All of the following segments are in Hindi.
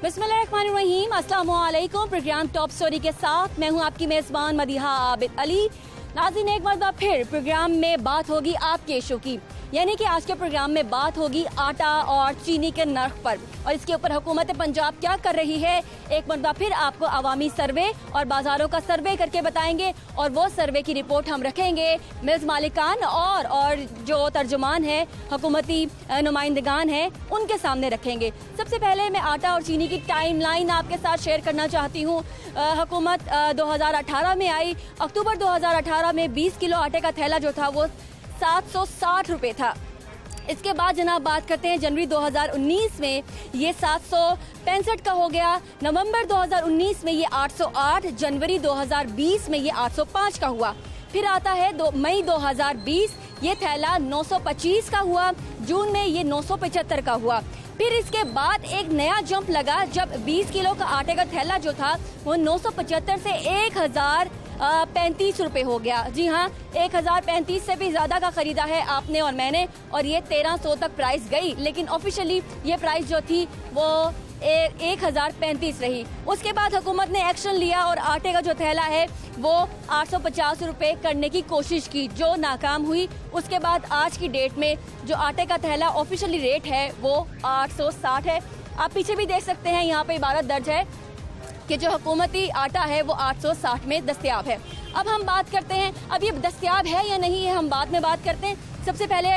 बिस्मिल्लाहिर्रहमानिर्रहीम, अस्सलाम वालेकुम। प्रोग्राम टॉप स्टोरी के साथ मैं हूं आपकी मेज़बान मदीहा आबिद अली। नाज़रीन, एक बार फिर प्रोग्राम में बात होगी आपके इशू की, यानी कि आज के प्रोग्राम में बात होगी आटा और चीनी के नर्ख पर और इसके ऊपर हुकूमत पंजाब क्या कर रही है। एक मरतबा फिर आपको अवामी सर्वे और बाज़ारों का सर्वे करके बताएंगे और वो सर्वे की रिपोर्ट हम रखेंगे मिल्स मालिकान और जो तर्जुमान है हुकूमती नुमाइंदगान हैं उनके सामने रखेंगे। सबसे पहले मैं आटा और चीनी की टाइम लाइन आपके साथ शेयर करना चाहती हूँ। हुकूमत 2018 में आई। अक्टूबर 2018 में 20 किलो आटे का थैला जो था वो 760 रुपये था। इसके बाद जनाब बात करते हैं जनवरी 2019 में ये 765 का हो गया। नवंबर 2019 में ये 808, जनवरी 2020 में ये 805 का हुआ। फिर आता है मई 2020, ये थैला 925 का हुआ। जून में ये 975 का हुआ। फिर इसके बाद एक नया जंप लगा जब 20 किलो का आटे का थैला जो था वो 975 से 1035 रुपए हो गया। जी हाँ, 1035 से भी ज्यादा का खरीदा है आपने और मैंने, और ये 1300 तक प्राइस गई, लेकिन ऑफिशियली ये प्राइस जो थी वो 1035 रही। उसके बाद हुकूमत ने एक्शन लिया और आटे का जो थैला है वो 850 रुपए करने की कोशिश की, जो नाकाम हुई। उसके बाद आज की डेट में जो आटे का थैला ऑफिशियली रेट है वो 860 है। आप पीछे भी देख सकते हैं, यहाँ पे इबारत दर्ज है कि जो हुकूमती आटा है वो 860 में दस्तयाब है। अब हम बात करते हैं, अब ये दस्तयाब है या नहीं है हम बाद में बात करते हैं। सबसे पहले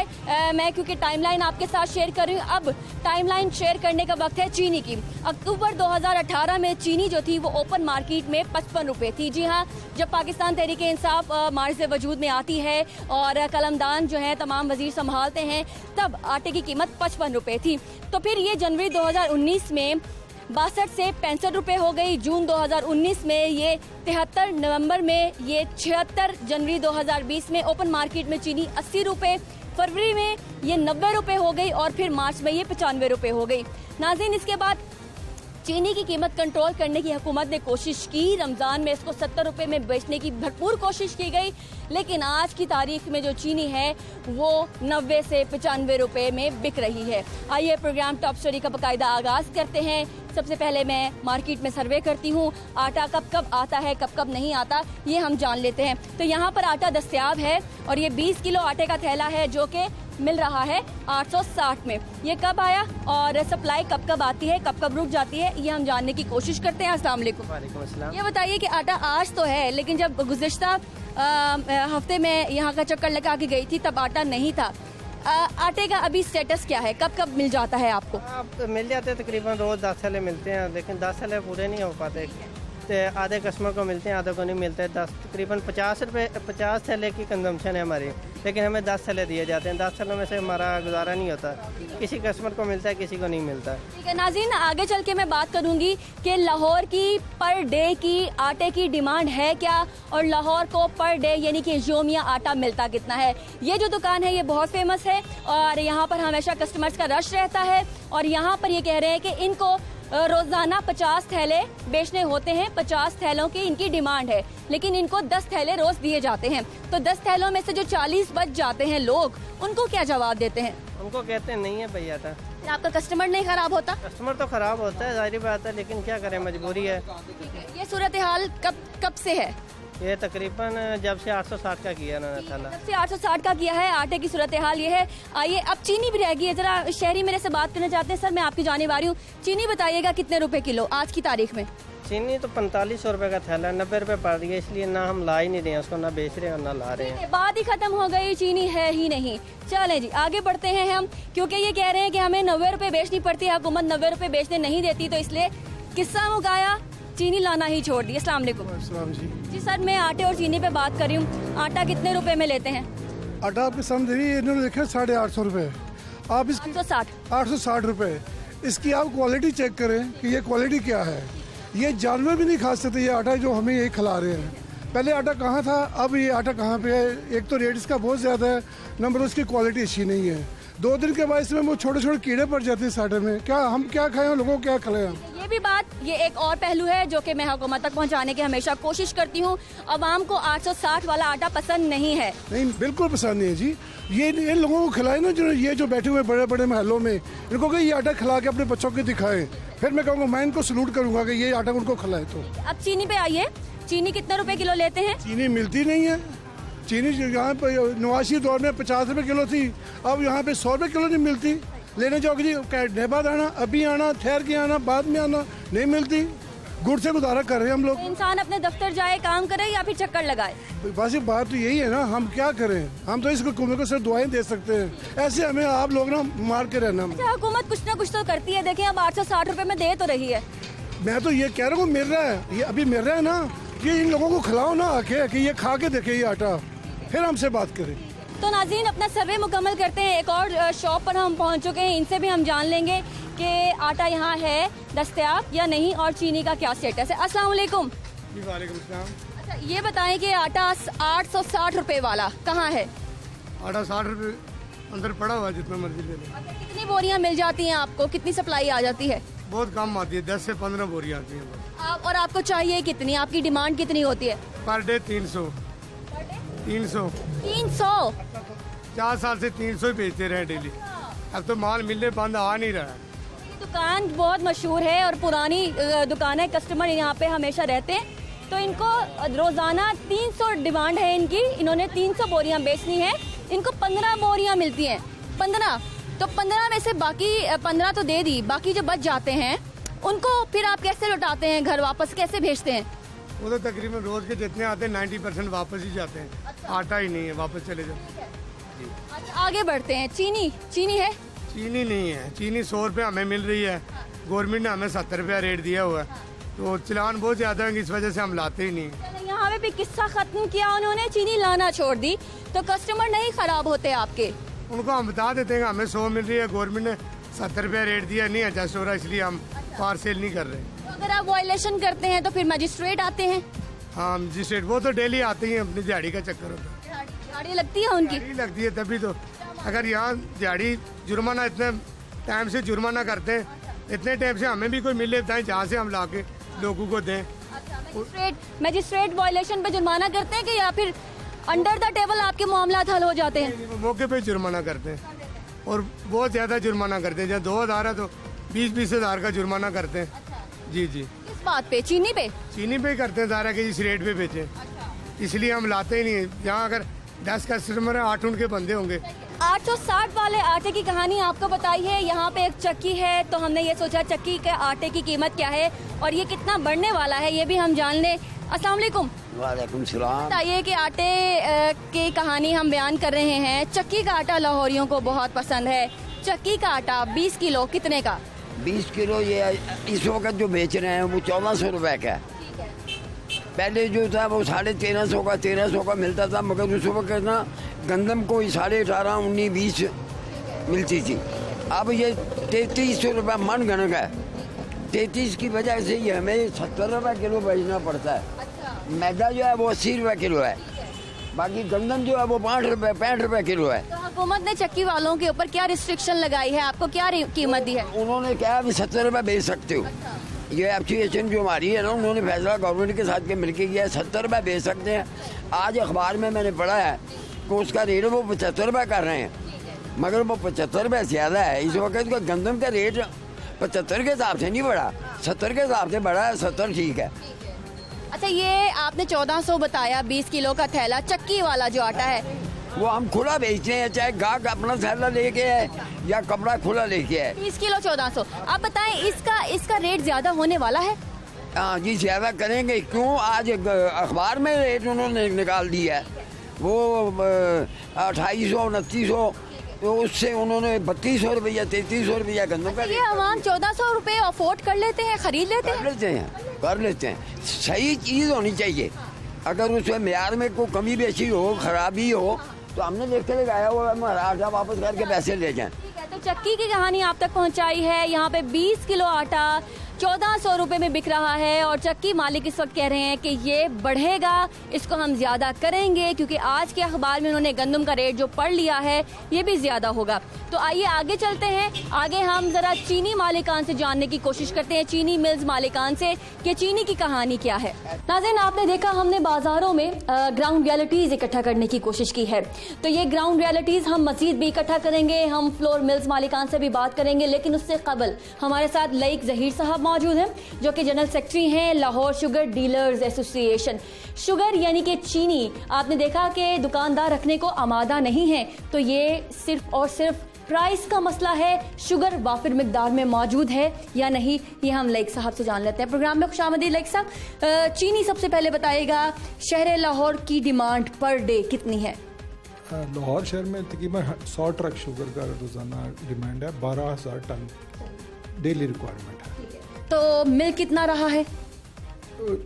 मैं क्योंकि टाइमलाइन आपके साथ शेयर कर रही हूँ, अब टाइमलाइन शेयर करने का वक्त है चीनी की। अक्टूबर 2018 में चीनी जो थी वो ओपन मार्केट में 55 रुपये थी। जी हाँ, जब पाकिस्तान तहरीके इंसाफ मार्ज वजूद में आती है और कलमदान जो है तमाम वजीर संभालते हैं, तब आटे की कीमत 55 रुपये थी। तो फिर ये जनवरी 2019 में 62 से 65 रुपए हो गई। जून 2019 में ये 73, नवंबर में ये 76, जनवरी 2020 में ओपन मार्केट में चीनी 80 रुपए, फरवरी में ये 90 रुपए हो गई और फिर मार्च में ये 95 रुपए हो गई। नाज़रीन, इसके बाद चीनी की कीमत कंट्रोल करने की हुकूमत ने कोशिश की। रमज़ान में इसको 70 रुपए में बेचने की भरपूर कोशिश की गई, लेकिन आज की तारीख में जो चीनी है वो 90 से 95 रुपए में बिक रही है। आइए प्रोग्राम टॉप स्टोरी का बाकायदा आगाज़ करते हैं। सबसे पहले मैं मार्केट में सर्वे करती हूँ, आटा कब कब आता है कब कब नहीं आता ये हम जान लेते हैं। तो यहाँ पर आटा दस्तयाब है और ये 20 किलो आटे का थैला है जो कि मिल रहा है 860 में। ये कब आया और सप्लाई कब कब आती है, कब कब रुक जाती है, ये हम जानने की कोशिश करते हैं। अस्सलाम वालेकुम। वालेकुम अस्सलाम। ये बताइए कि आटा आज तो है, लेकिन जब गुज़िश्ता हफ्ते में यहाँ का चक्कर लगा के गई थी तब आटा नहीं था। आटे का अभी स्टेटस क्या है, कब कब मिल जाता है आपको? आप मिल जाते हैं, तकरीबन रोज़ 10 थैले मिलते हैं, लेकिन 10 थैले पूरे नहीं हो पाते। तो आधे कस्टमर को मिलते हैं, आधे को नहीं मिलते। तकरीबन 50 थैले की कंजम्पशन है हमारी, लेकिन हमें 10 थैले दिए जाते हैं। 10 थैलों में से हमारा गुजारा नहीं होता। किसी कस्टमर को मिलता है, किसी को नहीं मिलता। ठीक है नाज़रीन, आगे चल के मैं बात करूंगी कि लाहौर की पर डे की आटे की डिमांड है क्या और लाहौर को पर डे यानी कि योमिया आटा मिलता कितना है। ये जो दुकान है ये बहुत फेमस है और यहाँ पर हमेशा कस्टमर्स का रश रहता है और यहाँ पर ये कह रहे हैं कि इनको रोजाना 50 थैले बेचने होते हैं। 50 थैलों की इनकी डिमांड है, लेकिन इनको 10 थैले रोज दिए जाते हैं। तो 10 थैलों में से जो 40 बच जाते हैं लोग, उनको क्या जवाब देते हैं? उनको कहते हैं नहीं है भैया था। आपका कस्टमर नहीं खराब होता? कस्टमर तो खराब होता है, जाहिर बात है, लेकिन क्या करें, मजबूरी है। ये सूरत हाल कब से है? ये तकरीबन जब से 860 का किया उन्होंने थैला, जब से 860 का किया है आटे की सूरत हाल ये है। आइए अब चीनी भी रह गई है, जरा शहरी मेरे से बात करना चाहते हैं। सर, मैं आपकी जाने वाली हूँ, चीनी बताइएगा कितने रुपए किलो आज की तारीख में? चीनी तो 4500 रुपए का थैला, 90 रुपए पड़ रही है, इसलिए ना हम ला ही नहीं रहे हैं उसको, ना बेच रहे हैं और ना ला रहे हैं। बात ही खत्म हो गई, चीनी है ही नहीं। चलें जी, आगे बढ़ते हैं हम, क्योंकि ये कह रहे हैं कि हमें 90 रुपए बेचनी पड़ती है, हुकूमत 90 रुपए बेचने नहीं देती, तो इसलिए किस्सा मुकाया, चीनी लाना ही छोड़ दी। अस्सलाम वालेकुम। अस्सलाम जी। सर, मैं आटे और चीनी पे बात कर रही हूँ। आटा कितने रुपए में लेते हैं? आटा आपके सामने इन्होंने लिखा 850 रुपए, आप इसकी 860 रुपए। इसकी आप क्वालिटी चेक करें कि ये क्वालिटी क्या है। ये जानवर भी नहीं खा सकते ये आटा जो हमें ये खिला रहे हैं। पहले आटा कहाँ था, अब ये आटा कहाँ पे है? एक तो रेट इसका बहुत ज़्यादा है, नंबर उसकी क्वालिटी अच्छी नहीं है। 2 दिन के बाद इसमें वो छोटे छोटे कीड़े पड़ जाते हैं आटे में। क्या हम क्या खाएं, लोगों को क्या खिलाएं? ये भी बात, ये एक और पहलू है जो कि मैं हुकूमत तक पहुंचाने की हमेशा कोशिश करती हूँ। अवाम को 860 वाला आटा पसंद नहीं है। नहीं, बिल्कुल पसंद नहीं है जी। ये इन लोगों को खिलाए ना, जो ये जो बैठे हुए बड़े बड़े महलों में, इनको कहीं ये आटा खिला के अपने बच्चों को दिखाएं फिर मैं कहूँगा, मैं इनको सलूट करूँगा कि ये आटा उनको खिलाए। तो अब चीनी पे आइए, चीनी कितने रुपए किलो लेते हैं? चीनी मिलती नहीं है। चीनी यहाँ पे नवासी दौर में 50 रुपए किलो थी, अब यहाँ पे 100 रुपए किलो नहीं मिलती। लेने जाओगे जी, घंटे बाद आना, अभी आना, ठहर के आना, बाद में आना, नहीं मिलती। गुड़ से गुजारा कर रहे हैं हम लोग। इंसान अपने दफ्तर जाए, काम करे या फिर चक्कर लगाए? बस ये बात तो यही है ना, हम क्या करें? हम तो इस हुकूमत को सिर्फ दुआएं दे सकते हैं। ऐसे हमें आप लोग ना मार के रहना। अच्छा, हुकूमत कुछ ना कुछ तो करती है। देखें अब 860 रुपए में दे तो रही है। मैं तो ये कह रहा हूँ, मिल रहा है, ये अभी मिल रहा है ना, कि इन लोगों को खिलाओ ना आके, कि ये खा के देखे ये आटा, फिर हमसे बात करें। तो नाज़रीन, अपना सर्वे मुकम्मल करते हैं। एक और शॉप पर हम पहुंच चुके हैं, इनसे भी हम जान लेंगे कि आटा यहाँ है दस्तयाब या नहीं और चीनी का क्या स्टेटस है। अस्सलाम वालेकुम। वालेकुम सलाम। अच्छा, ये बताएं कि आटा 860 रुपए वाला कहाँ है? आटा 60 रुपए अंदर पड़ा हुआ है, जितना मर्जी ले लो। अच्छा, कितनी बोरियां मिल जाती हैं आपको? कितनी सप्लाई आ जाती है? बहुत कम आती है, 10 से 15 बोरियां आती हैं। आप और आपको चाहिए कितनी? आपकी डिमांड कितनी होती है? Per day 300। 300 4 साल से 300 ही बेचते रहे डेली। अब तो माल मिलने बंद आ नहीं रहा है। ये दुकान बहुत मशहूर है और पुरानी दुकान है, कस्टमर यहाँ पे हमेशा रहते हैं। तो इनको रोजाना 300 डिमांड है इनकी। इन्होंने 300 बोरियां बेचनी है। इनको 15 बोरियां मिलती हैं। 15 तो 15 में से बाकी 15 तो दे दी, बाकी जो बच जाते हैं उनको फिर आप कैसे लौटाते हैं घर वापस, कैसे भेजते हैं? वो तो तकरीबन रोज के जितने आते हैं 90% वापस ही जाते हैं। अच्छा। आटा ही नहीं है, वापस चले जाते। अच्छा, आगे बढ़ते हैं। चीनी है? चीनी नहीं है। चीनी 100 रुपये हमें मिल रही है, गवर्नमेंट ने हमें 70 रुपया रेट दिया हुआ है, तो चलान बहुत ज्यादा है, इस वजह से हम लाते ही नहीं। यहाँ पे भी किस्सा खत्म किया उन्होंने, चीनी लाना छोड़ दी, तो कस्टमर नहीं खराब होते आपके? उनको हम बता देते हैं कि हमें 100 मिल रही है, गवर्नमेंट ने 70 रुपया रेट दिया, नहीं एडजस्ट हो रहा, इसलिए हम पार्सल नहीं कर रहे। तो अगर आप वायलेशन करते हैं तो फिर मजिस्ट्रेट आते हैं? हाँ मजिस्ट्रेट, वो तो डेली आते हैं, अपनी दिहाड़ी का चक्कर होता है। गाड़ी लगती है उनकी? दिहाड़ी लगती है तभी तो। अगर यहाँ दिहाड़ी जुर्माना इतने टाइम से जुर्माना करते हैं, इतने टाइम से हमें भी कोई मिल लेता है जहाँ से हम ला के लोगों को दें। मजिस्ट्रेट वायलेशन पे जुर्माना करते हैं कि या फिर अंडर द टेबल आपके मामला हल हो जाते हैं? मौके पे जुर्माना करते हैं और बहुत ज्यादा जुर्माना करते हैं। जहाँ 2000 है तो 20-20 हज़ार का जुर्माना करते हैं। जी जी। किस बात पे? चीनी पे? चीनी पे ही करते हैं सारा, कि इस रेट पे बेचें, इसलिए हम लाते ही नहीं। यहाँ अगर 10 कस्टमर है, 8 उनके बंदे होंगे। 860 वाले आटे की कहानी आपको बताई है। यहाँ पे एक चक्की है, तो हमने ये सोचा चक्की के आटे की कीमत क्या है और ये कितना बढ़ने वाला है, ये भी हम जान लें। अस्सलाम वालेकुम। वालेकुम सलाम। बताइए कि आटे की कहानी हम बयान कर रहे हैं। चक्की का आटा लाहौरियों को बहुत पसंद है। चक्की का आटा 20 किलो कितने का? 20 किलो ये इस वक्त जो बेच रहे हैं वो 1400 रुपए का है। पहले जो था वो 1350 का 1300 का मिलता था, मगर उस वक्त ना गंदम को 18.5 19 20 मिलती थी। अब ये 3300 रुपये मन गणक है। 33 की वजह से ये हमें 70 रुपये किलो बेचना पड़ता है। मैदा जो है वो 80 रुपये किलो है, बाकी गंदम जो है वो 65 रुपये किलो है। तो हुकूमत ने चक्की वालों के ऊपर क्या रिस्ट्रिक्शन लगाई है? आपको क्या कीमत दी है? उन्होंने कहा अभी 70 रुपये बेच सकते हो। ये एप्लीकेशन जो हमारी है ना, उन्होंने फैसला गवर्नमेंट के साथ के मिलकर किया है, 70 रुपये बेच सकते हैं। आज अखबार में मैंने पढ़ा है कि उसका रेट वो 75 रुपये कर रहे हैं, मगर वो 75 रुपये ज़्यादा है। इस वक्त का गंदम का रेट 75 के हिसाब से नहीं बढ़ा, 70 के हिसाब से बढ़ा है। 70 ठीक है। अच्छा, ये आपने 1400 बताया 20 किलो का थैला। चक्की वाला जो आटा है वो हम खुला बेचते हैं, चाहे गाहक अपना थैला लेके आए या कपड़ा खुला लेके आए। 20 किलो 1400। आप बताएं इसका रेट ज्यादा होने वाला है? हाँ जी, ज़्यादा करेंगे। क्यों? आज अखबार में रेट उन्होंने निकाल दिया है, वो 2800 2900, तो उससे उन्होंने 3200 रुपया 3300 रुपया गंदम का। ये आवाम 1400 रुपए अफोर्ड कर लेते हैं, खरीद लेते हैं? कर लेते हैं। सही चीज़ होनी चाहिए। अगर उसमें म्यार में कोई कमी बेची हो, खराबी हो, तो हमने देख के लगाया हुआ आटा वापस करके पैसे ले जाएं। ठीक है, तो चक्की की कहानी आप तक पहुंचाई है। यहाँ पे 20 किलो आटा 1400 रुपए में बिक रहा है और चक्की मालिक इस वक्त कह रहे हैं कि ये बढ़ेगा, इसको हम ज्यादा करेंगे क्योंकि आज के अखबार में उन्होंने गंदम का रेट जो पढ़ लिया है ये भी ज्यादा होगा। तो आइए आगे चलते हैं, आगे हम जरा चीनी मालिकान से जानने की कोशिश करते हैं, चीनी मिल्स मालिकान से, कि चीनी की कहानी क्या है। नाज़रीन, आपने देखा हमने बाजारों में ग्राउंड रियलिटीज इकट्ठा करने की कोशिश की है, तो ये ग्राउंड रियलिटीज हम मजीद भी इकट्ठा करेंगे, हम फ्लोर मिल्स मालिकान से भी बात करेंगे, लेकिन उससे कबल हमारे साथ लईक जहीर साहब मौजूद हैं जो कि जनरल सेक्रेटरी हैं Lahore sugar dealers association. Sugar यानी कि चीनी, आपने देखा कि दुकानदार रखने को आमादा नहीं है, तो ये सिर्फ और सिर्फ प्राइस का मसला है, शुगर वाफिर मिकदार में मौजूद है या नहीं, ये हम लईक साहब से जान लेते हैं। प्रोग्राम में खुशामदीद लईक साहब। चीनी सबसे पहले बताइएगा, शहर लाहौर की डिमांड पर डे कितनी है? लाहौर शहर में तकरीबन 100 ट्रक शुगर का रोज़ाना डिमांड है, 12,000 टन डेली रिक्वायरमेंट है। तो मिल कितना रहा है?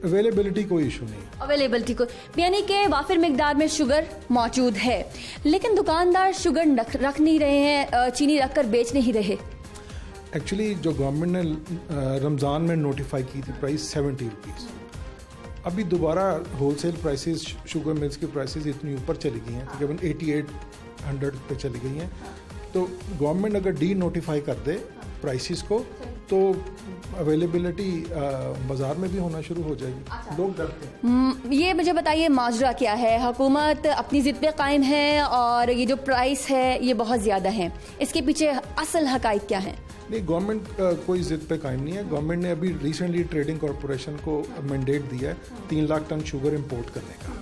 अवेलेबिलिटी कोई इशू नहीं, अवेलेबिलिटी को यानी कि वाफिर मिकदार में शुगर मौजूद है, लेकिन दुकानदार शुगर रख नहीं रहे हैं, चीनी रख कर बेच नहीं रहे। एक्चुअली जो गवर्नमेंट ने रमज़ान में नोटिफाई की थी प्राइस 70 रुपीज़, अभी दोबारा होलसेल प्राइसेस शुगर मिल्स की प्राइसेस इतनी ऊपर चली गई हैं, तकरीबन 8800 पे चली गई हैं। तो गवर्नमेंट अगर डी नोटिफाई कर दे प्राइसेस को तो अवेलेबिलिटी बाजार में भी होना शुरू हो जाएगी। लोग डरते हैं। ये मुझे बताइए माजरा क्या है? हुकूमत अपनी जिद पे कायम है और ये जो प्राइस है ये बहुत ज़्यादा है, इसके पीछे असल हकाइक क्या है? नहीं, गवर्नमेंट कोई जिद पे कायम नहीं है। गवर्नमेंट ने अभी रिसेंटली ट्रेडिंग कॉरपोरेशन को मैंडेट दिया है 3 लाख टन शुगर इंपोर्ट करने का,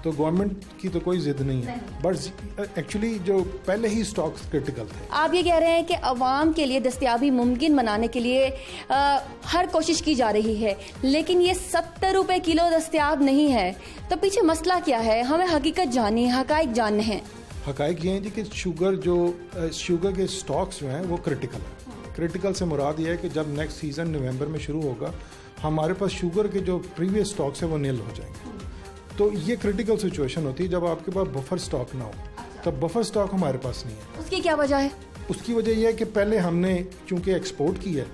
तो गवर्नमेंट की तो कोई जिद नहीं है, बट एक्चुअली जो पहले ही स्टॉक्स क्रिटिकल थे। आप ये कह रहे हैं कि अवाम के लिए दस्तयाबी मुमकिन बनाने के लिए हर कोशिश की जा रही है, लेकिन ये 70 रुपए किलो दस्तयाब नहीं है, तो पीछे मसला क्या है? हमें हकीकत जाननी है, हकाइक जानने हैं। हकाइक ये हैं जी कि शुगर के स्टॉक्स जो हैं वो क्रिटिकल है। क्रिटिकल से मुराद ये है कि जब नेक्स्ट सीज़न नवंबर में शुरू होगा, हमारे पास शुगर के जो प्रीवियस स्टॉक्स हैं वो नील हो जाएंगे। तो ये क्रिटिकल सिचुएशन होती है जब आपके पास बफर स्टॉक ना हो, तब बफर स्टॉक हमारे पास नहीं है। उसकी क्या वजह है? उसकी वजह यह है कि पहले हमने चूंकि एक्सपोर्ट की है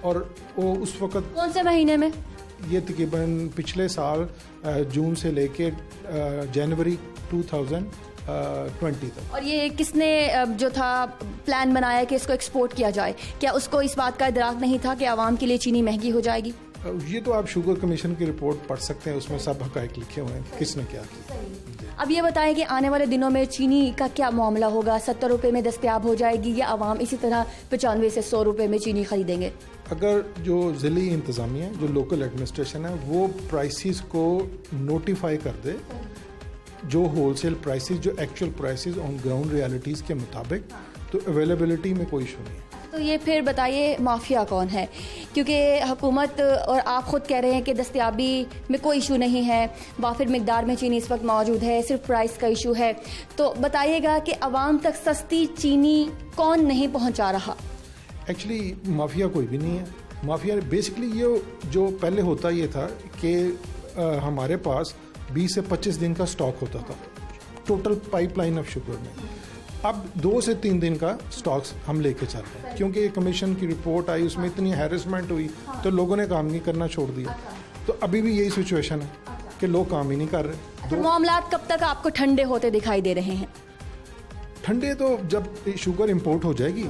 और वो उस वक्त कौन से महीने में? ये तकरीबन पिछले साल जून से लेके जनवरी 2020 तक। और ये किसने जो था प्लान बनाया कि इसको एक्सपोर्ट किया जाए? क्या उसको इस बात का इदराक नहीं था कि आवाम के लिए चीनी महंगी हो जाएगी? ये तो आप शुगर कमीशन की रिपोर्ट पढ़ सकते हैं, उसमें सब हकाइक लिखे हुए हैं किसने क्या किया। अब ये बताएं कि आने वाले दिनों में चीनी का क्या मामला होगा? 70 रुपए में दस्तयाब हो जाएगी या आवाम इसी तरह 95 से 100 रुपए में चीनी खरीदेंगे? अगर जो ज़िली इंतज़ामिया जो लोकल एडमिनिस्ट्रेशन है वो प्राइसेस को नोटिफाई कर दे, जो होलसेल प्राइसेस, जो actual prices on ground realities के मुताबिक, तो अवेलेबिलिटी में कोई इशू नहीं है। तो ये फिर बताइए माफिया कौन है? क्योंकि हुकूमत और आप खुद कह रहे हैं कि दस्तयाबी में कोई इशू नहीं है, वाफिर मिकदार में चीनी इस वक्त मौजूद है, सिर्फ प्राइस का इशू है, तो बताइएगा कि आवाम तक सस्ती चीनी कौन नहीं पहुंचा रहा? एक्चुअली माफिया कोई भी नहीं है। माफिया बेसिकली ये जो पहले होता ये था कि हमारे पास 20 से 25 दिन का स्टॉक होता था टोटल पाइपलाइन ऑफ शुगर में। अब 2 से 3 दिन का स्टॉक्स हम लेके चल रहे हैं, क्योंकि कमीशन की रिपोर्ट आई, उसमें इतनी हैरेसमेंट हुई तो लोगों ने काम नहीं करना छोड़ दिया। तो अभी भी यही सिचुएशन है कि लोग काम ही नहीं कर रहे। मामलात कब तक आपको ठंडे होते दिखाई दे रहे हैं? ठंडे तो जब शुगर इंपोर्ट हो जाएगी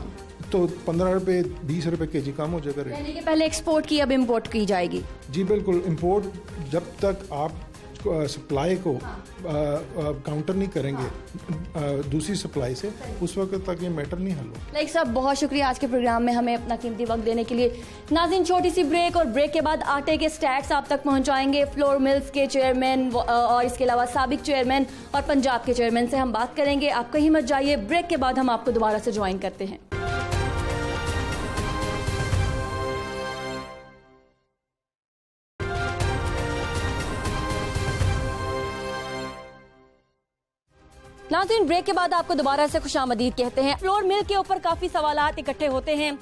तो 15 रुपये 20 रुपये केजी कम हो जाएगा रेट। यानी कि पहले एक्सपोर्ट की अब इम्पोर्ट की जाएगी? जी बिल्कुल। इंपोर्ट जब तक आप सप्लाई को काउंटर नहीं करेंगे दूसरी सप्लाई से, उस वक्त तक ये मैटर नहीं हल हो। लाइक साहब, बहुत शुक्रिया आज के प्रोग्राम में हमें अपना कीमती वक्त देने के लिए। नाज़रीन, छोटी सी ब्रेक, और ब्रेक के बाद आटे के स्टैक्स आप तक पहुंचाएंगे फ्लोर मिल्स के चेयरमैन और इसके अलावा साबिक चेयरमैन और पंजाब के चेयरमैन से हम बात करेंगे। आप कहीं मत जाइए, ब्रेक के बाद हम आपको दोबारा से ज्वाइन करते हैं। नाज़रीन, ब्रेक के बाद आपको दोबारा से खुशामदीद कहते हैं। फ्लोर मिल के ऊपर काफ़ी सवालात इकट्ठे होते हैं,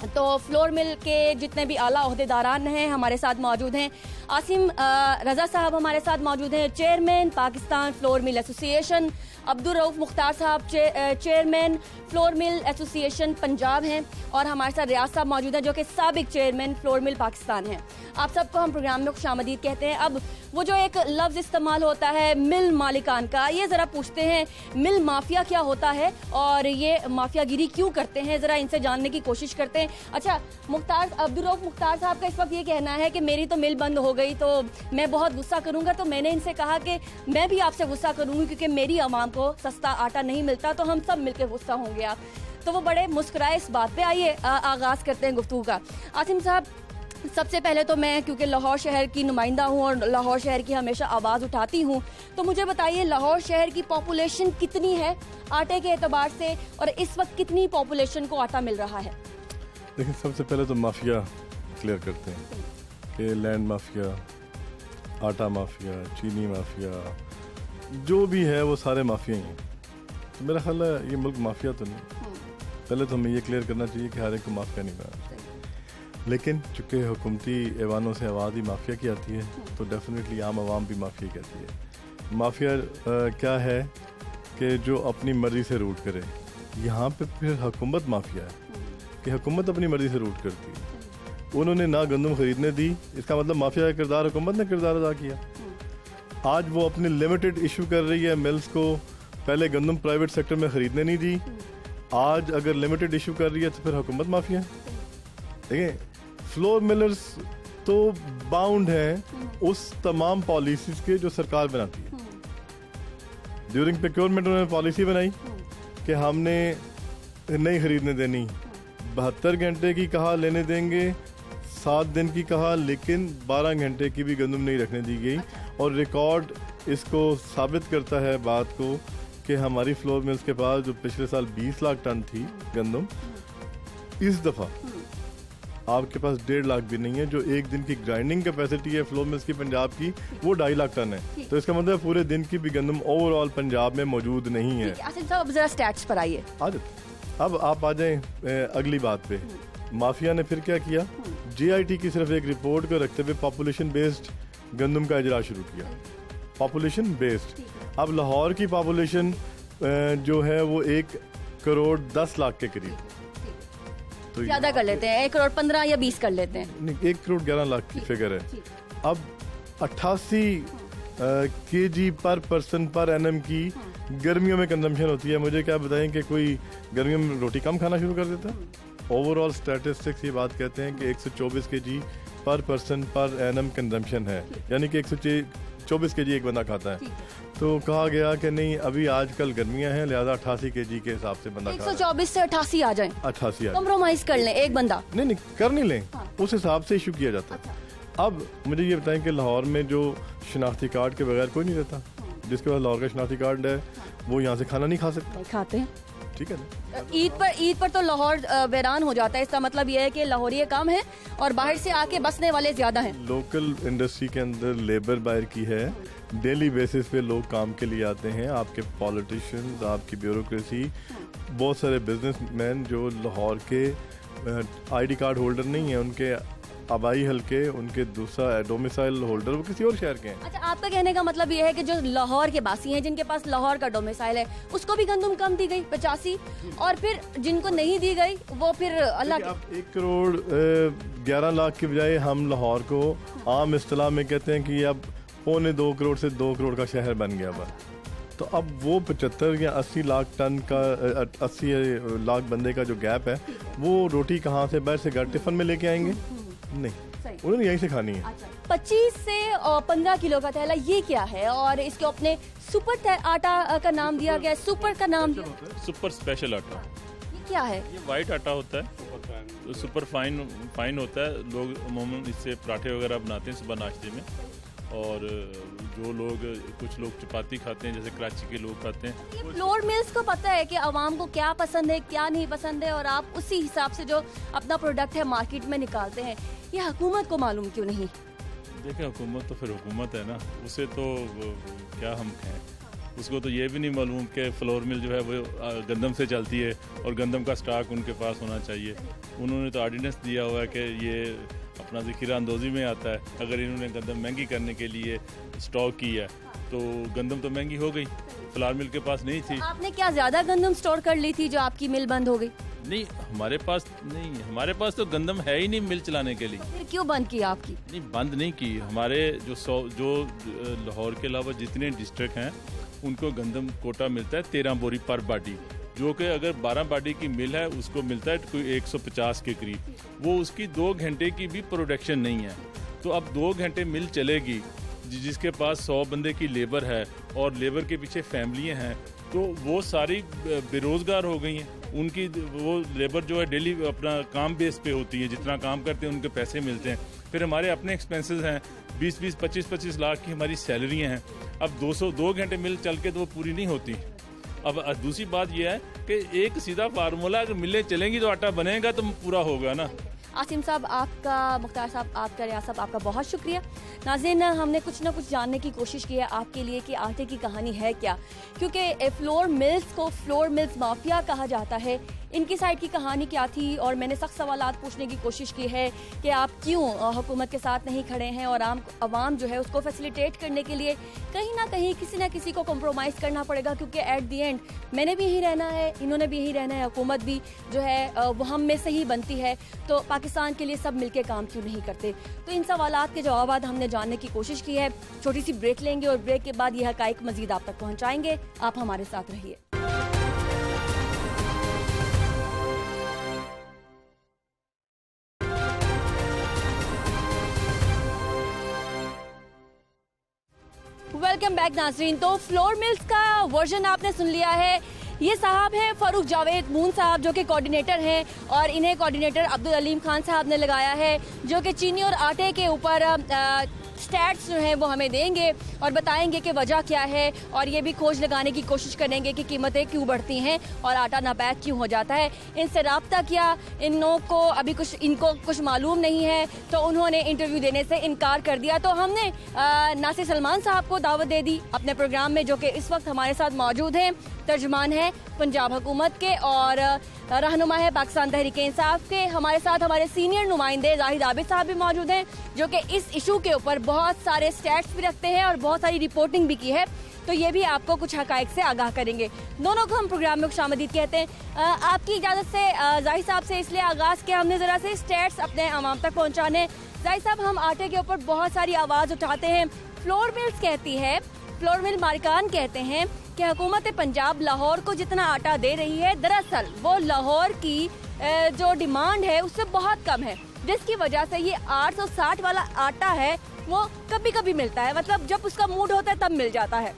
तो फ्लोर मिल के जितने भी आला ओहदेदारान हैं हमारे साथ मौजूद हैं। आसिम रजा साहब हमारे साथ मौजूद हैं, chairman Pakistan flour mill association. Abdul Rauf Mukhtar साहब chairman flour mill association Punjab हैं, और हमारे साथ रियाज साहब मौजूद हैं जो कि साबिक चेयरमैन फ्लोर मिल पाकिस्तान हैं। आप सबको हम प्रोग्राम में खुशामदीद कहते हैं। अब वो जो एक लफ्ज़ इस्तेमाल होता है मिल मालिकान का, ये ज़रा पूछते हैं मिल माफिया क्या होता है और ये माफियागिरी क्यों करते हैं, ज़रा इनसे जानने की कोशिश करते हैं। अच्छा अब्दुल रऊफ मुख्तार साहब का इस वक्त ये कहना है कि मेरी तो मिल बंद हो गई तो मैं बहुत गुस्सा करूंगा, तो मैंने इनसे कहा कि मैं भी आपसे गुस्सा करूंगी क्योंकि मेरी आवाम को सस्ता आटा नहीं मिलता, तो हम सब मिलकर गुस्सा होंगे आप। तो वो बड़े मुस्कुराए इस बात पे। आइए आगाज़ करते हैं गुफ्तगू का। आसिम साहब, सबसे पहले तो मैं क्योंकि लाहौर शहर की नुमाइंदा हूँ और लाहौर शहर की हमेशा आवाज़ उठाती हूँ, तो मुझे बताइए लाहौर शहर की पॉपुलेशन कितनी है आटे के एतबार से, और इस वक्त कितनी पॉपुलेशन को आटा मिल रहा है? देखिए, सबसे पहले तो माफिया क्लियर करते हैं कि लैंड माफिया, आटा माफिया, चीनी माफिया, जो भी है वो सारे माफिया ही हैं। तो मेरा ख्याल है ये मुल्क माफिया तो नहीं। पहले तो हमें ये क्लियर करना चाहिए कि हर एक को माफिया नहीं बना, लेकिन चूँकि हुकूमती ऐवानों से आवाज़ ही माफिया की आती है तो डेफिनेटली आम आवाम भी माफिया कहती है। माफिया क्या है कि जो अपनी मर्ज़ी से रूट करे। यहाँ पे फिर हुकूमत माफिया है कि हुकूमत अपनी मर्ज़ी से रूट करती है। उन्होंने ना गंदम खरीदने दी, इसका मतलब माफिया का किरदार हुकूमत ने किरदार अदा किया। आज वो अपने लिमिटेड इशू कर रही है मिल्स को, पहले गंदम प्राइवेट सेक्टर में खरीदने नहीं दी, आज अगर लिमिटेड इशू कर रही है तो फिर हुकूमत माफिया है। देखिए, फ्लोर मिलर्स तो बाउंड हैं उस तमाम पॉलिसीज के जो सरकार बनाती है। ड्यूरिंग प्रोक्योरमेंट उन्होंने पॉलिसी बनाई कि हमने नहीं खरीदने देनी, 72 घंटे की कहा लेने देंगे, 7 दिन की कहा, लेकिन 12 घंटे की भी गंदम नहीं रखने दी गई। और रिकॉर्ड इसको साबित करता है बात को कि हमारी फ्लोर मिल्स के पास जो पिछले साल 20 लाख टन थी गंदम, इस दफ़ा आपके पास 1.5 लाख भी नहीं है। जो एक दिन की ग्राइंडिंग कैपेसिटी है फ्लोर मिल्स की पंजाब की, वो 2.5 लाख टन है। तो इसका मतलब पूरे दिन की भी गंदम ओवरऑल पंजाब में मौजूद नहीं है। अब जरा स्टैट्स पर आइए। अब आप आ जाएं अगली बात पे। माफिया ने फिर क्या किया, JIT की सिर्फ एक रिपोर्ट को रखते हुए पॉपुलेशन बेस्ड गंदम का इजरा शुरू किया। पॉपुलेशन बेस्ड, अब लाहौर की पॉपुलेशन जो है वो 1 करोड़ 10 लाख के करीब, तो ज्यादा कर लेते हैं, 1 करोड़ 15 या 20 कर लेते हैं। नहीं, 1 करोड़ 11 लाख की फिगर है। अब 88 kg पर पर्सन पर एनम की गर्मियों में कंजम्पशन होती है। मुझे क्या बताएं कि कोई गर्मियों में रोटी कम खाना शुरू कर देता है? ओवरऑल स्टैटिस्टिक्स ये बात कहते हैं कि 124 kg पर पर्सन पर एनम कंजम्पशन है, यानी कि 124 kg एक बंदा खाता है। तो कहा गया कि नहीं, अभी आजकल गर्मियां हैं, लिहाजा 88 kg के हिसाब से बंदा 124 से 88 आ जाए, 88 कॉम्प्रोमाइज कर लें एक बंदा। नहीं, कर नहीं लें, उस हिसाब से इशू किया जाता है। अब मुझे ये बताएं कि लाहौर में जो शनाख्ती कार्ड के बगैर कोई नहीं रहता। जिसके पास लाहौर का शनाख्ती कार्ड है वो यहाँ से खाना नहीं खा सकता। खाते हैं, ठीक है ना। ईद पर तो लाहौर वीरान हो जाता है। इसका मतलब ये है कि लाहौरी कम है और बाहर से आके बसने वाले ज्यादा हैं। लोकल इंडस्ट्री के अंदर लेबर बाहर की है, डेली बेसिस पे लोग काम के लिए आते हैं। आपके पॉलिटिशियंस, आपकी ब्यूरोक्रेसी, बहुत सारे बिजनेसमैन जो लाहौर के ID कार्ड होल्डर नहीं है, उनके आबाई हल्के, उनके दूसरा डोमिसाइल होल्डर वो किसी और शहर के हैं। अच्छा, आपका कहने का मतलब ये है कि जो लाहौर के बासी हैं, जिनके पास लाहौर का डोमिसाइल है, उसको भी गंदम कम दी गई 85, और फिर जिनको नहीं दी गई वो फिर अल्लाह आप 1 करोड़ 11 लाख की बजाय हम लाहौर को आम इस्तिलाह में कहते हैं कि अब 2.25 करोड़ से 2 करोड़ का शहर बन गया हुआ। तो अब वो 75 या 80 लाख टन का 80 लाख बंदे का जो गैप है, वो रोटी कहाँ से बाहर से घर टिफिन में लेके आएंगे? नहीं, उन्होंने यहीं से खानी है। 25 से 15 किलो का थैला, ये क्या है? और इसके अपने सुपर आटा का नाम दिया गया है, सुपर का नाम दिया, सुपर स्पेशल आटा। ये क्या है? ये वाइट आटा होता है, तो सुपर फाइन होता है। लोग अमूमन इससे पराठे वगैरह बनाते हैं सुबह नाश्ते में। और जो लोग, कुछ लोग चपाती खाते हैं, जैसे कराची के लोग खाते हैं। ये फ्लोर मिल्स को पता है कि आवाम को क्या पसंद है, क्या नहीं पसंद है, और आप उसी हिसाब से जो अपना प्रोडक्ट है मार्केट में निकालते हैं। ये हुकूमत को मालूम क्यों नहीं? देखें, हुकूमत तो फिर हुकूमत है ना, उसे तो क्या हम कहें। उसको तो ये भी नहीं मालूम कि फ्लोर मिल जो है वो गंदम से चलती है और गंदम का स्टॉक उनके पास होना चाहिए। उन्होंने तो ऑर्डिनेंस दिया हुआ है कि ये अपना ज़ख़ीरा अंदोज़ी में आता है। अगर इन्होंने गंदम महंगी करने के लिए स्टॉक की है तो गंदम तो महंगी हो गई, फ्लावर मिल के पास नहीं थी। आपने क्या ज़्यादा गंदम स्टोर कर ली थी जो आपकी मिल बंद हो गई? नहीं, हमारे पास तो गंदम है ही नहीं मिल चलाने के लिए। फिर क्यों बंद की आपकी? नहीं, बंद नहीं की। हमारे जो लाहौर के अलावा जितने डिस्ट्रिक्ट हैं उनको गंदम कोटा मिलता है 13 बोरी पर बाडी, जो कि अगर 12 बाडी की मिल है उसको मिलता है कोई 150 के करीब। वो उसकी 2 घंटे की भी प्रोडक्शन नहीं है। तो अब 2 घंटे मिल चलेगी, जिसके पास 100 बंदे की लेबर है और लेबर के पीछे फैमिलियाँ हैं, तो वो सारी बेरोज़गार हो गई हैं। उनकी वो लेबर जो है डेली अपना काम बेस पे होती है, जितना काम करते हैं उनके पैसे मिलते हैं। फिर हमारे अपने एक्सपेंसेस हैं, 20-20, 25-25 लाख की हमारी सैलरियाँ हैं। अब 2 घंटे मिल चल के तो वो पूरी नहीं होती। अब दूसरी बात यह है कि एक सीधा फार्मूला, अगर मिलें चलेंगी तो आटा बनेगा तो पूरा होगा ना। आसिम साहब आपका, मुख्तार साहब आपका, रियाज साहब आपका बहुत शुक्रिया। नाज़रीन, हमने कुछ ना कुछ जानने की कोशिश की है आपके लिए कि आटे की कहानी है क्या, क्योंकि फ्लोर मिल्स को फ्लोर मिल्स माफिया कहा जाता है। इनकी साइड की कहानी क्या थी, और मैंने सख्त सवालात पूछने की कोशिश की है कि आप क्यों हुकूमत के साथ नहीं खड़े हैं और आवाम जो है उसको फैसिलिटेट करने के लिए कहीं ना कहीं किसी ना किसी को कॉम्प्रोमाइज़ करना पड़ेगा, क्योंकि एट दी एंड मैंने भी यही रहना है, इन्होंने भी यही रहना है, हुकूमत भी जो है वो हम में से ही बनती है। तो पाकिस्तान के लिए सब मिलके काम क्यों नहीं करते? तो इन सवालात के जवाब हमने जानने की कोशिश की है। छोटी सी ब्रेक लेंगे और ब्रेक के बाद ये हकाइक मजीद आप तक पहुँचाएंगे। आप हमारे साथ रहिए। वेलकम बैक नाज़रीन। तो फ्लोर मिल्स का वर्जन आपने सुन लिया है। ये साहब हैं फ़ारूक जावेद मून साहब, जो कि कोऑर्डिनेटर हैं, और इन्हें कोऑर्डिनेटर अब्दुल अलीम खान साहब ने लगाया है, जो कि चीनी और आटे के ऊपर स्टैट्स जो हैं वो हमें देंगे और बताएंगे कि वजह क्या है, और ये भी खोज लगाने की कोशिश करेंगे कि कीमतें क्यों बढ़ती हैं और आटा नापैद क्यों हो जाता है। इनसे रब्ता किया, इनको कुछ मालूम नहीं है, तो उन्होंने इंटरव्यू देने से इनकार कर दिया। तो हमने नासिर सलमान साहब को दावत दे दी अपने प्रोग्राम में, जो कि इस वक्त हमारे साथ मौजूद हैं। तर्जुमान है पंजाब हुकूमत के और रहनुमा है पाकिस्तान तहरीक इंसाफ के। हमारे साथ हमारे सीनियर नुमाइंदे जाहिद आबिद साहब भी मौजूद हैं, जो कि इस इशू के ऊपर बहुत सारे स्टैट्स भी रखते हैं और बहुत सारी रिपोर्टिंग भी की है। तो ये भी आपको कुछ हकाइक से आगाह करेंगे। दोनों को हम प्रोग्राम में खुशामदीद कहते हैं। आपकी इजाज़त से जाहिद साहब से इसलिए आगाज़ किया हमने ज़रा से स्टैट्स अपने आवाम तक पहुँचाने। जाहिद साहब, हम आटे के ऊपर बहुत सारी आवाज़ उठाते हैं। फ्लोर मिल्स कहती है, फ्लोर मिल मालिकान कहते हैं कि हुकूमत पंजाब लाहौर को जितना आटा दे रही है, दरअसल वो लाहौर की जो डिमांड है उससे बहुत कम है, जिसकी वजह से ये 860 वाला आटा है वो कभी कभी मिलता है, मतलब जब उसका मूड होता है तब मिल जाता है।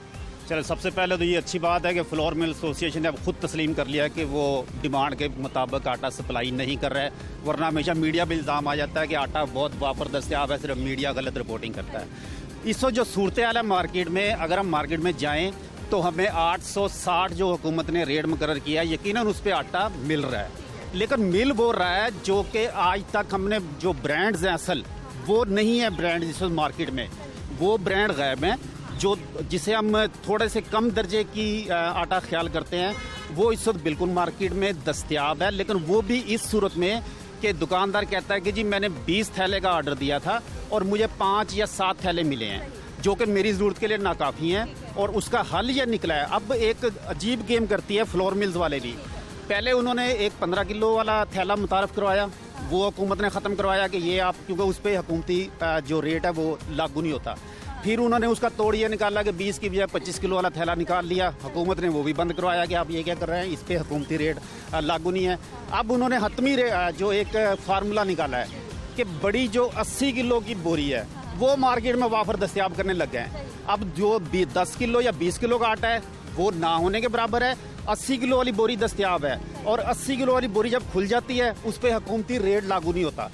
चलो, सबसे पहले तो ये अच्छी बात है कि फ्लोर मिल एसोसिएशन ने अब खुद तस्लीम कर लिया है कि वो डिमांड के मुताबिक आटा सप्लाई नहीं कर रहा है, वरना हमेशा मीडिया पर इल्ज़ाम आ जाता है कि आटा बहुत वापर दस्तियाब है, सिर्फ मीडिया गलत रिपोर्टिंग करता है। इस वक्त जो सूरत हाल है मार्केट में, अगर हम मार्केट में जाएं तो हमें 860 जो हुकूमत ने रेट मुकर्रर किया है, यकीनन उस पर आटा मिल रहा है, लेकिन मिल वो रहा है जो कि आज तक हमने जो ब्रांड्स हैं असल वो नहीं है ब्रांड इस वक्त मार्केट में, वो ब्रांड गायब हैं। जो जिसे हम थोड़े से कम दर्जे की आटा ख्याल करते हैं वो इस वक्त बिल्कुल मार्केट में दस्तयाब है, लेकिन वो भी इस सूरत में कि दुकानदार कहता है कि जी मैंने 20 थैले का ऑर्डर दिया था और मुझे 5 या 7 थैले मिले हैं, जो कि मेरी ज़रूरत के लिए नाकाफ़ी हैं, और उसका हल यह निकला है। अब एक अजीब गेम करती है फ्लोर मिल्स वाले भी। पहले उन्होंने एक 15 किलो वाला थैला मुतारफ़ करवाया, वो हुकूमत ने ख़त्म करवाया कि ये आप, क्योंकि उस पर हुकूमती जो रेट है वो लागू नहीं होता। फिर उन्होंने उसका तोड़ ये निकाला कि 20 की बजाय 25 किलो वाला थैला निकाल लिया, हुकूमत ने वो भी बंद करवाया कि आप ये क्या कर रहे हैं, इस पर हुकूमती रेट लागू नहीं है। अब उन्होंने हतमी जो एक फार्मूला निकाला है कि बड़ी जो 80 किलो की बोरी है वो मार्केट में वाफर दस्तियाब करने लग गए हैं। अब जो 10 किलो या 20 किलो का आटा है वो ना होने के बराबर है, 80 किलो वाली बोरी दस्तियाब है, और 80 किलो वाली बोरी जब खुल जाती है उस पर हुकूमती रेट लागू नहीं होता।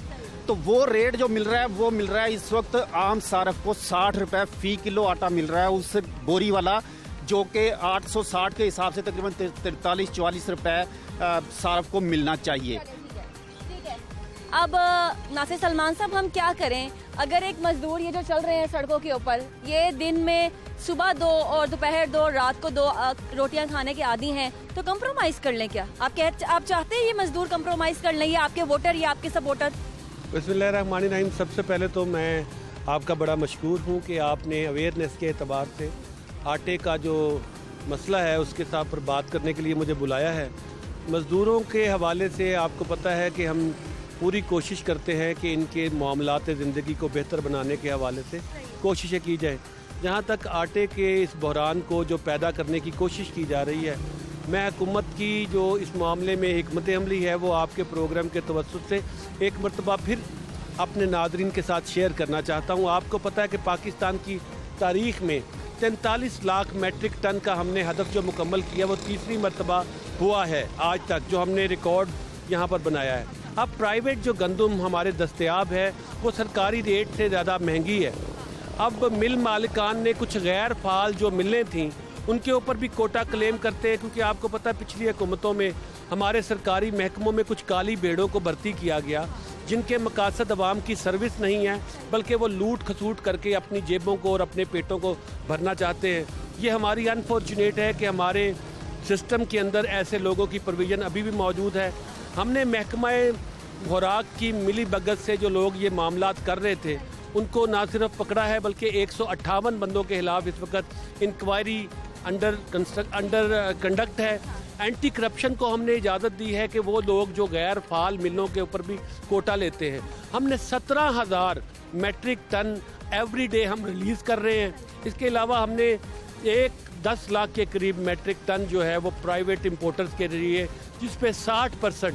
तो वो रेट जो मिल रहा है वो मिल रहा है इस वक्त आम सारफ को 60 रुपये फ़ी किलो आटा मिल रहा है उस बोरी वाला, जो कि 860 के हिसाब से तकरीबन 43-44 रुपये सारफ को मिलना चाहिए। अब नासिर सलमान साहब, हम क्या करें अगर एक मजदूर ये जो चल रहे हैं सड़कों के ऊपर, ये दिन में सुबह 2 और दोपहर 2 रात को 2 रोटियां खाने के आदी हैं, तो कंप्रोमाइज़ कर लें क्या? आप चाहते हैं ये मजदूर कंप्रोमाइज़ कर लें, ये आपके वोटर या आपके सपोर्टर? बिस्मिल्लाहिर्रहमानिर्रहीम। सबसे पहले तो मैं आपका बड़ा मशकूर हूँ कि आपने अवेयरनेस के एतबार से आटे का जो मसला है उसके साथ पर बात करने के लिए मुझे बुलाया है। मज़दूरों के हवाले से आपको पता है कि हम पूरी कोशिश करते हैं कि इनके मामलात ज़िंदगी को बेहतर बनाने के हवाले से कोशिशें की जाएँ। जहाँ तक आटे के इस बहरान को जो पैदा करने की कोशिश की जा रही है, मैं हुकूमत की जो इस मामले में हिकमत अमली है वो आपके प्रोग्राम के तवस्सुत से एक मरतबा फिर अपने नादरीन के साथ शेयर करना चाहता हूँ। आपको पता है कि पाकिस्तान की तारीख़ में 43 लाख मेट्रिक टन का हमने हदफ जो मुकम्मल किया वो तीसरी मरतबा हुआ है आज तक, जो हमने रिकॉर्ड यहाँ पर बनाया है। अब प्राइवेट जो गंदम हमारे दस्तयाब है वो सरकारी रेट से ज़्यादा महंगी है। अब मिल मालिकान ने कुछ गैर फाल जो मिलें थीं उनके ऊपर भी कोटा क्लेम करते हैं, क्योंकि आपको पता है पिछली हुकूमतों में हमारे सरकारी महकमों में कुछ काली भेड़ों को भर्ती किया गया जिनके मकासद अवाम की सर्विस नहीं है बल्कि वो लूट खसूट करके अपनी जेबों को और अपने पेटों को भरना चाहते हैं। ये हमारी अनफॉर्चुनेट है कि हमारे सिस्टम के अंदर ऐसे लोगों की प्रोविज़न अभी भी मौजूद है। हमने महकमा खुराक की मिली भगत से जो लोग ये मामलात कर रहे थे उनको ना सिर्फ पकड़ा है बल्कि 158 बंदों के खिलाफ इस वक्त इंक्वायरी अंडर कंडक्ट है। एंटी करप्शन को हमने इजाज़त दी है कि वो लोग जो गैर फाल मिलों के ऊपर भी कोटा लेते हैं। हमने 17,000 मेट्रिक टन एवरी डे हम रिलीज़ कर रहे हैं। इसके अलावा हमने 10 लाख के करीब मेट्रिक टन जो है वो प्राइवेट इंपोर्टर्स के जरिए, जिस पे 60%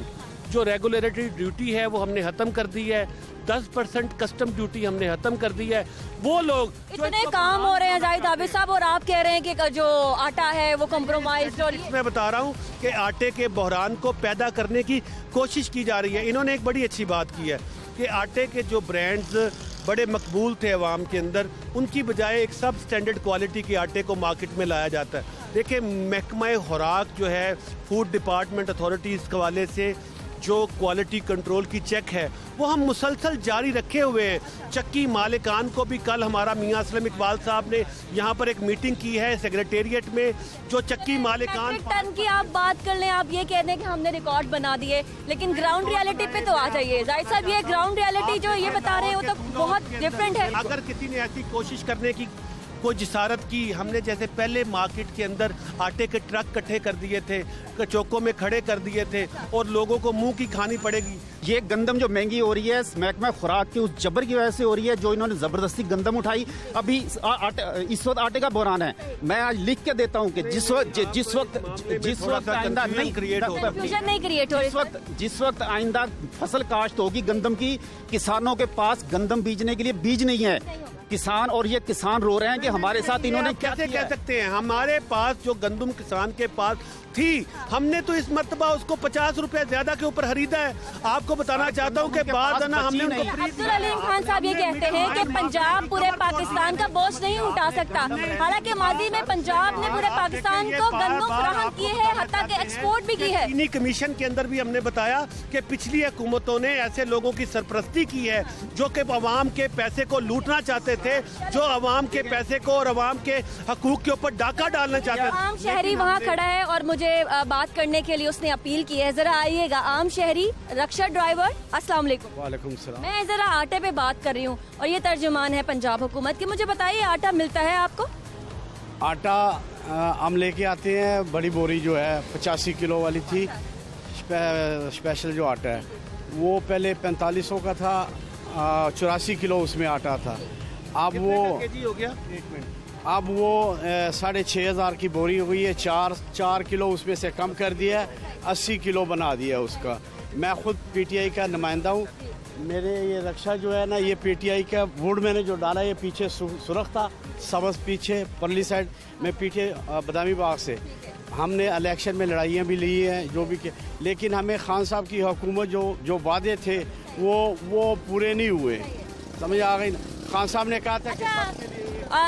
जो रेगुलेटरी ड्यूटी है वो हमने ख़त्म कर दी है, 10% कस्टम ड्यूटी हमने ख़त्म कर दी है। वो लोग इतने काम हो रहे हैं जाहिद आबिद साहब और आप कह रहे हैं कि जो आटा है वो कम्प्रोमाइज। और मैं बता रहा हूँ कि आटे के बहरान को पैदा करने की कोशिश की जा रही है। इन्होंने एक बड़ी अच्छी बात की है कि आटे के जो ब्रांड्स बड़े मकबूल थे अवाम के अंदर, उनकी बजाय एक सब स्टैंडर्ड क्वालिटी के आटे को मार्केट में लाया जाता है। देखिए, महकमा खुराक जो है, फूड डिपार्टमेंट अथॉरिटी, इस हवाले से जो क्वालिटी कंट्रोल की चेक है वो हम मुसलसल जारी रखे हुए हैं। चक्की मालिकान को भी कल हमारा मियां असलम इकबाल साहब ने यहाँ पर एक मीटिंग की है सेक्रेटेरिएट में। जो चक्की मालिकान टन की आप बात कर लें, आप ये कह दें कि हमने रिकॉर्ड बना दिए, लेकिन ग्राउंड रियलिटी पे तो आ जाइए जाहिद साहब। ये ग्राउंड रियलिटी जो ये बता रहे हैं वो तो बहुत डिफरेंट है। अगर किसी ने ऐसी कोशिश करने की कोई जिसारत की, हमने जैसे पहले मार्केट के अंदर आटे के ट्रक इकट्ठे कर दिए थे, चौकों में खड़े कर दिए थे और लोगों को मुंह की खानी पड़ेगी। ये गंदम जो महंगी हो रही है महकमा खुराक की उस जबर की वजह से हो रही है जो इन्होंने जबरदस्ती गंदम उठाई। अभी इस वक्त आटे का बहरान है। मैं आज लिख के देता हूँ कि जिस वक्त आइंदा जिस वक्त आइंदा फसल काश्त होगी गंदम की, किसानों के पास गंदम बीजने के लिए बीज नहीं है किसान, और ये किसान रो रहे हैं कि हमारे साथ इन्होंने कैसे कह सकते हैं। हमारे पास जो गंदम किसान के पास थी, हमने तो इस मरतबा उसको 50 रुपए ज्यादा के ऊपर खरीदा है। आपको बताना चाहता हूँ कि बाद ना हमने अब्दुल अलीम खान साहब ये कहते हैं कि पंजाब पूरे पाकिस्तान का बोझ नहीं उठा सकता, हालांकि माजी में पंजाब ने पूरे पाकिस्तान को गंदम फराहम किए हैं, हत्ता के एक्सपोर्ट भी की है। चीनी कमीशन के अंदर भी हमने बताया कि पिछली हुकूमतों ने ऐसे लोगों की सरपरस्ती की है जो कि अवाम के पैसे को लूटना चाहते थे, जो अवाम के पैसे को और अवाम के हकूक के ऊपर डाका डालना चाहते थे। आम शहरी वहाँ खड़ा है और मुझे बात करने के लिए उसने अपील की है। जरा आइएगा। आम शहरी, रक्षा ड्राइवर, अस्सलाम वालेकुम। वालेकुम सलाम। मैं जरा आटे पे बात कर रही हूँ और ये तर्जुमान है पंजाब हुकूमत की। मुझे बताइए, आटा मिलता है आपको? आटा हम लेके आते हैं, बड़ी बोरी जो है 85 किलो वाली थी। स्पेशल जो आटा है वो पहले 4500 का था, 84 किलो उसमें आटा था। अब वो हो गया, अब वो 6,500 की बोरी हो गई है। 4 किलो उसमें से कम कर दिया, 80 किलो बना दिया उसका। मैं खुद पीटीआई का नुमाइंदा हूँ। मेरे ये रक्षा जो है ना, ये पीटीआई का वुड मैंने जो डाला, ये पीछे सुरख था, सबस पीछे परली साइड में, पीछे बदामी बाग से। हमने इलेक्शन में लड़ाइयाँ भी ली हैं जो भी, लेकिन हमें खान साहब की हुकूमत जो वादे थे वो पूरे नहीं हुए। समझ आ गई? खान साहब ने कहा था कि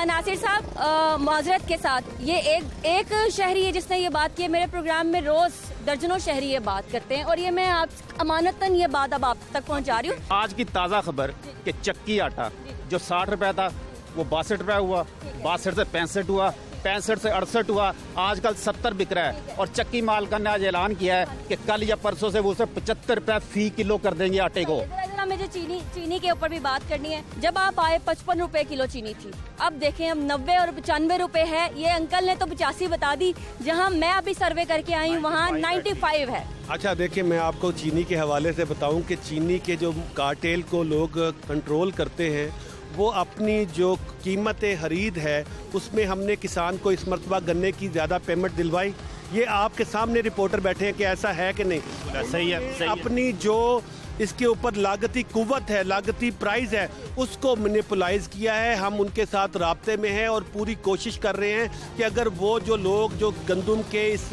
नासिर साहब, माजरत के साथ, ये एक शहरी है जिसने ये बात की है। मेरे प्रोग्राम में रोज दर्जनों शहरी ये बात करते हैं और ये मैं आप अमानतन ये बात अब आप तक पहुंचा रही हूँ। आज की ताज़ा खबर कि चक्की आटा जो 60 रुपए था वो 62 रुपए हुआ, 62 से 65 हुआ, 65 से 68 हुआ, आजकल 70 बिक रहा है। और चक्की मालिक ने आज ऐलान किया है कि कल या परसों से वो उसे 75 रुपए फी किलो कर देंगे आटे को। हमें जो चीनी के ऊपर भी बात करनी है। जब आप आए 55 रुपए किलो चीनी थी, अब देखें अब 90 और 95 रुपए है। ये अंकल ने तो 85 बता दी, जहां मैं अभी सर्वे करके आई हूँ वहाँ 95 है। अच्छा देखिए, मैं आपको चीनी के हवाले से बताऊं कि चीनी के जो कार्टेल को लोग कंट्रोल करते हैं, वो अपनी जो कीमत खरीद है उसमें हमने किसान को इस मरतबा गन्ने की ज़्यादा पेमेंट दिलवाई। ये आपके सामने रिपोर्टर बैठे हैं कि ऐसा है कि नहीं? सही है। अपनी जो इसके ऊपर लागती कुव्वत है, लागती प्राइस है, उसको मैनिपुलाइज किया है। हम उनके साथ राब्ते में हैं और पूरी कोशिश कर रहे हैं कि अगर वो जो लोग जो गंदम के इस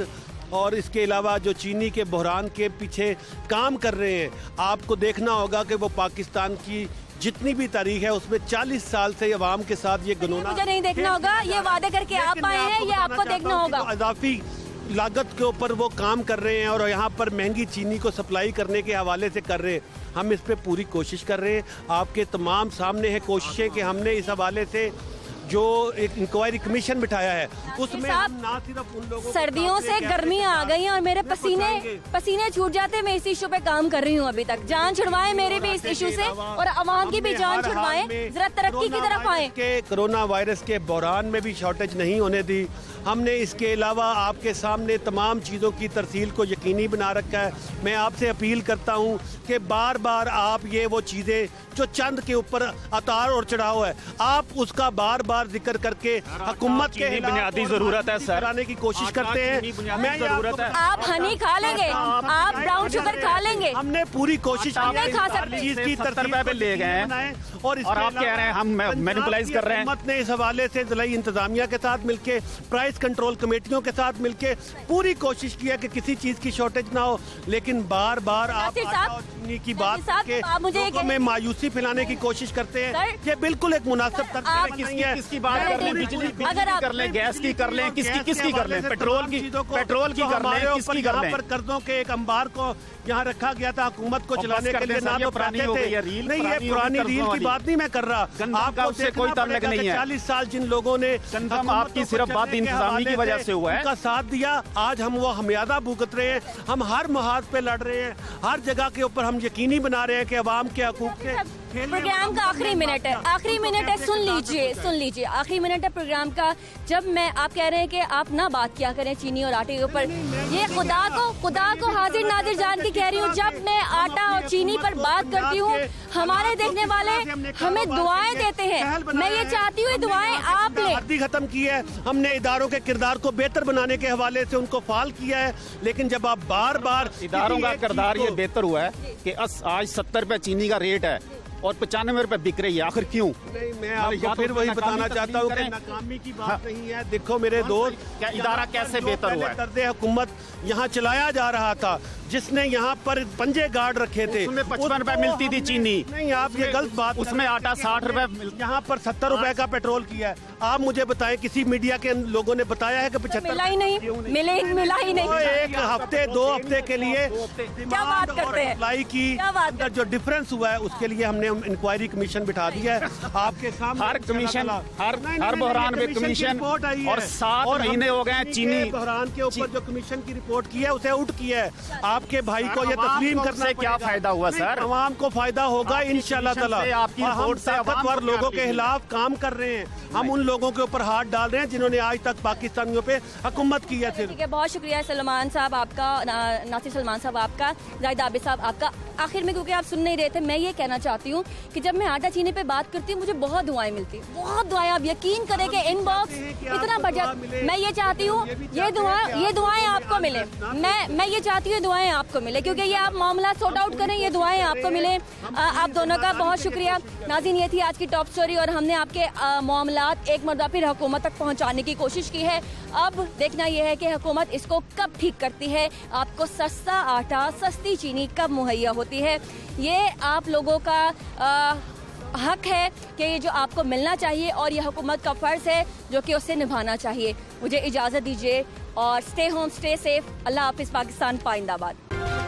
और इसके अलावा जो चीनी के बहरान के पीछे काम कर रहे हैं, आपको देखना होगा कि वो पाकिस्तान की जितनी भी तारीख है उसमें 40 साल से अवाम के साथ ये गनौना। मुझे नहीं देखना होगा, ये वादे करके आप आए हैं, ये आपको देखना होगा। इजाफी लागत के ऊपर वो काम कर रहे हैं और यहाँ पर महंगी चीनी को सप्लाई करने के हवाले से कर रहे हैं। हम इस पे पूरी कोशिश कर रहे हैं। आपके तमाम सामने है कोशिशें कि हमने इस हवाले से जो एक इंक्वायरी कमीशन बिठाया है उसमें हम ना सिर्फ उन लोगों, सर्दियों से गर्मियां आ गई हैं और मेरे पसीने छूट जाते हैं। मैं इस इशू पे काम कर रही हूँ अभी तक। जान छुड़वाएं मेरे भी इस इशू से और अवाम की भी जान छुड़वाएं, जरा तरक्की की तरफ आए। कोरोना वायरस के बहरान में भी शॉर्टेज नहीं होने दी हमने। इसके अलावा आपके सामने तमाम चीज़ों की तरसील को यकीनी बना रखा है। मैं आपसे अपील करता हूँ कि बार बार आप ये वो चीज़ें जो चंद के ऊपर अतार और चढ़ाव है, आप उसका बार बार जिक्र करके हुकूमत के बुनियादी जरूरत है सर, कराने की कोशिश करते हैं। मैं जरूरत है। आप हनी खा लेंगे, आप ब्राउन शुगर खा लेंगे। हमने पूरी कोशिश आप नहीं खा सकते। चीज की 70 रुपए पे ले गए हैं और आप कह रहे हैं हम मैनिपुलाइज कर रहे हैं। हुकूमत ने इस हवाले से ज़िलाई इंतजामिया के साथ मिलके, प्राइस कंट्रोल कमेटियों के साथ मिलके पूरी कोशिश की है कि किसी चीज की शॉर्टेज ना हो। लेकिन बार बार आप चीनी की बात के में मायूसी फैलाने की कोशिश करते हैं। ये बिल्कुल एक मुनासिब किसकी बात कर लें, बिजली की कर लें, गैस की कर लें, किसकी कर लें, पेट्रोल की कर लें, किसकी कर लें। पर कर्जों के एक अंबार को यहाँ रखा गया था हुकूमत को चलाने के लिए। ना तो पुरानी हो गई है रील, नहीं, ये पुरानी रील की बात नहीं मैं कर रहा। आपका उससे कोई ताल्लुक नहीं है। 40 साल जिन लोगों ने आपकी सिर्फ बात इंतजामी की वजह से हुआ है, उनका साथ दिया, आज हम वो हमियादा भुगत रहे हैं। हम हर मुहाज पे लड़ रहे हैं, हर जगह के ऊपर हम यकीनी बना रहे हैं कि अवाम के हकूक के। प्रोग्राम का आखिरी मिनट है, सुन लीजिए आखिरी मिनट है प्रोग्राम का। जब मैं आप कह रहे हैं कि आप ना बात किया करें चीनी और आटे के ऊपर, ये खुदा को हाजिर नाजिर जान के कह रही हूँ। जब मैं आटा और चीनी पर बात करती हूँ, हमारे देखने वाले हमें दुआएं देते हैं। मैं ये चाहती हूँ दुआएं आप लें। हद्दी खत्म की है हमने, इदारों के किरदार को बेहतर बनाने के हवाले से उनको फाल किया है। लेकिन जब आप बार बार इदारों का किरदार ये बेहतर हुआ है कि आज 70 रुपए चीनी का रेट है और 95 रुपए बिक रही है, आखिर क्यों? नहीं, मैं आपको फिर वही बताना चाहता हूँ कि नाकामी की बात नहीं है। देखो मेरे दोस्त, क्या इदारा कैसे बेहतर हुआ है? दर्दे हुकूमत यहाँ चलाया जा रहा था, जिसने यहाँ पर पंजे गार्ड रखे थे, उसमें 55 रुपए मिलती थी चीनी। नहीं, आप ये गलत बात। उसमें आटा 60 रुपए, यहाँ पर 70 रुपए का पेट्रोल किया है। आप मुझे बताएं, किसी मीडिया के लोगों ने बताया है कि 75 मिला ही नहीं। एक हफ्ते 2 हफ्ते के लिए क्या बात करते हैं? सप्लाई की अंदर जो डिफरेंस हुआ है उसके लिए हमने इंक्वायरी कमीशन बिठा दिया है। आपके सामने हर कमीशन, हर बहरान में कमीशन और 7 महीने हो गए चीनी बहरान के ऊपर जो कमीशन की रिपोर्ट की है उसे आउट किया है। आपके भाई को ये तस्लीम करने से क्या फायदा हुआ सर? आवाम को फायदा होगा इंशाल्लाह ताला। आपकी रिपोर्ट से ताकतवर लोगों के खिलाफ काम कर रहे हैं। हम उन लोगों के ऊपर हाथ डाल रहे हैं जिन्होंने आज तक पाकिस्तानियों पे हुकूमत की है। ठीक है, बहुत शुक्रिया सलमान साहब आपका, नासिर सलमान साहब आपका, जाहिद आबिद साहब आपका। आखिर में क्योंकि आप सुन नहीं रहे थे, मैं ये कहना चाहती हूँ कि जब मैं आटा चीनी पे बात करती हूँ मुझे बहुत दुआएं मिलती हैं, बहुत दुआएं। आप यकीन करें कि इनबॉक्स इतना बजट, मैं ये चाहती हूँ ये दुआएं आपको मिले। मैं ये चाहती हूँ दुआएं आपको मिले, क्योंकि ये आप मामला सॉर्ट आउट करें, ये दुआएं आपको मिले। आप दोनों का बहुत शुक्रिया। नाज़रीन, ये थी आज की टॉप स्टोरी और हमने आपके मामलात एक मरतबा फिर हुकूमत तक पहुँचाने की कोशिश की है। अब देखना यह है कि हुकूमत इसको कब ठीक करती है, आपको सस्ता आटा, सस्ती चीनी कब मुहैया होती है। ये आप लोगों का हक है कि ये जो आपको मिलना चाहिए और ये हुकूमत का फ़र्ज़ है जो कि उसे निभाना चाहिए। मुझे इजाज़त दीजिए और स्टे होम, स्टे सेफ। अल्लाह हाफ़िज़। पाकिस्तान पाइंदाबाद।